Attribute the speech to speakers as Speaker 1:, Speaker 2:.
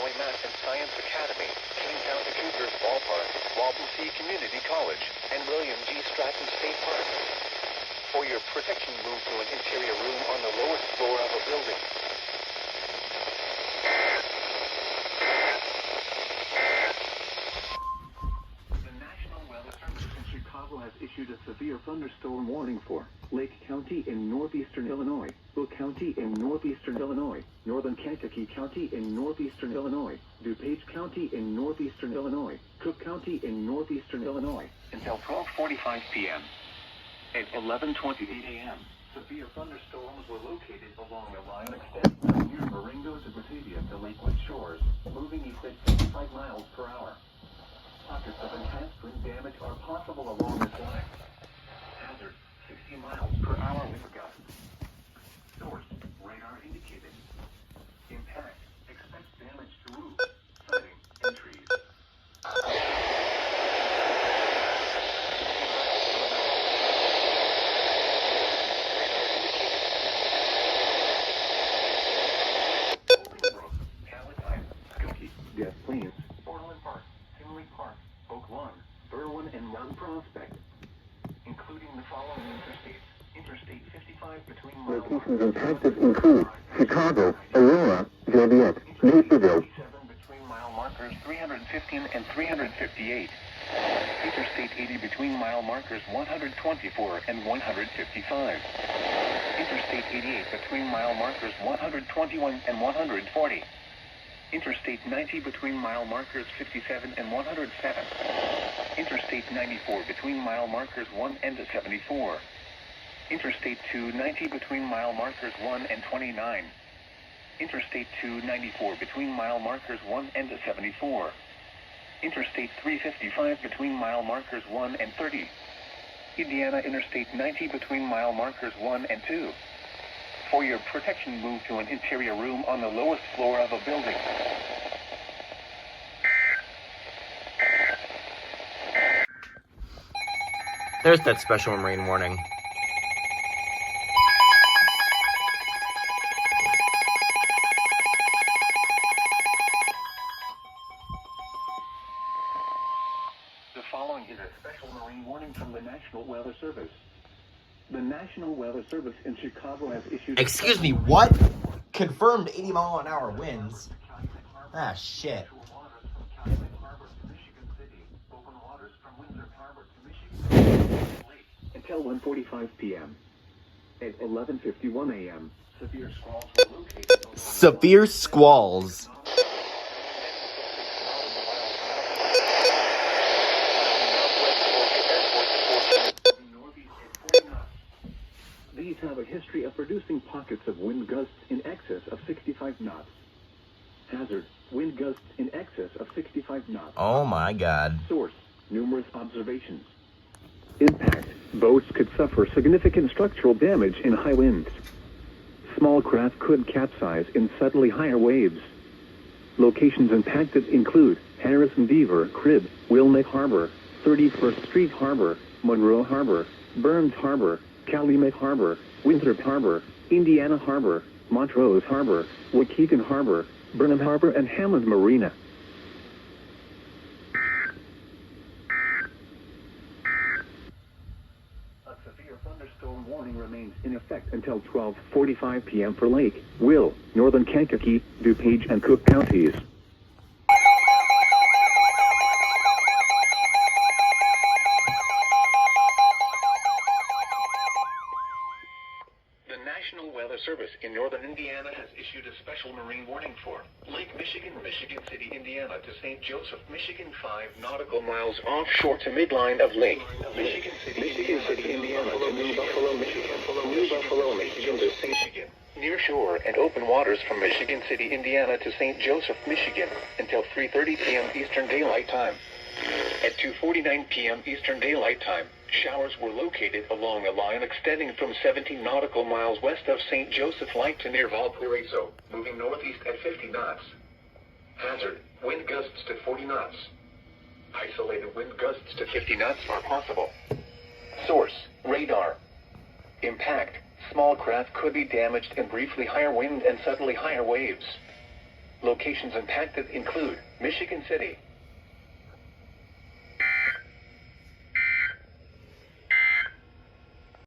Speaker 1: Illinois Math and Science Academy, King County Cougars Ballpark, Walton Community College, and William G. Stratton State Park. For your protection, move to an interior room on the lowest floor of a building. The National Weather Service in Chicago has issued a severe thunderstorm warning for Lake County in northeastern Illinois, Will County in northeastern Illinois, Northern Kankakee County in northeastern Illinois, DuPage County in northeastern Illinois, Cook County in northeastern Illinois, until 12:45 p.m. At 11:28 a.m., severe thunderstorms were located along a line extending from near Marengo to Batavia to Lakewood Shores, moving east at 55 miles per hour. Pockets of intense wind damage are possible along this line. Hazard, 60 miles per hour wind gusts. Source, radar indicated. Impact, expect damage to roofs, siding, and trees. Des Plaines, Borland Park, Tinley Park, Oak Lawn, Berwyn, and Mount Prospect, including the following interstates. Interstate 55 between
Speaker 2: Locations impacted include Chicago, Aurora, Joliet, Naperville.
Speaker 1: 7 between mile markers 315 and 358. Interstate 80 between mile markers 124 and 155. Interstate 88 between mile markers 121 and 140. Interstate 90 between mile markers 57 and 107. Interstate 94 between mile markers 1 and 74. Interstate 290 between mile markers 1 and 29. Interstate 294 between mile markers 1 and 74. Interstate 355 between mile markers 1 and 30. Indiana Interstate 90 between mile markers 1 and 2. For your protection, move to an interior room on the lowest floor of a building.
Speaker 3: There's that special marine warning.
Speaker 1: The following is a special marine warning from the National Weather Service. The National Weather Service in Chicago has issued...
Speaker 3: Excuse me, what? Confirmed 80 mile an hour winds. Ah, shit.
Speaker 1: Until 1:45 p.m. At 11:51 a.m., severe squalls were located...
Speaker 3: Severe squalls.
Speaker 1: These have a history of producing pockets of wind gusts in excess of 65 knots. Hazard, wind gusts in excess of 65 knots.
Speaker 3: Oh my god.
Speaker 1: Source, numerous observations. Impact, boats could suffer significant structural damage in high winds. Small craft could capsize in suddenly higher waves. Locations impacted include Harrison Beaver Crib, Wilmette Harbor, 31st Street Harbor, Monroe Harbor, Burns Harbor, Calumet Harbor, Winthrop Harbor, Indiana Harbor, Montrose Harbor, Waukegan Harbor, Burnham Harbor, and Hammond Marina. A severe thunderstorm warning remains in effect until 12:45 p.m. for Lake, Will, Northern Kankakee, DuPage, and Cook counties. The National Weather Service in northern Indiana has issued a special marine warning for Lake Michigan, Michigan City, Indiana to St. Joseph, Michigan, 5 nautical miles offshore to midline of Lake Michigan City, Indiana to New Buffalo, Michigan, New Buffalo, Michigan to St. Michigan, near shore and open waters from Michigan City, Indiana to St. Joseph, Michigan until 3:30 p.m. Eastern Daylight Time. At 2:49 p.m. Eastern Daylight Time, showers were located along a line extending from 17 nautical miles west of St. Joseph Light to near Valparaiso, moving northeast at 50 knots. Hazard, wind gusts to 40 knots. Isolated wind gusts to 50 knots are possible. Source, radar. Impact, small craft could be damaged in briefly higher wind and suddenly higher waves. Locations impacted include Michigan City,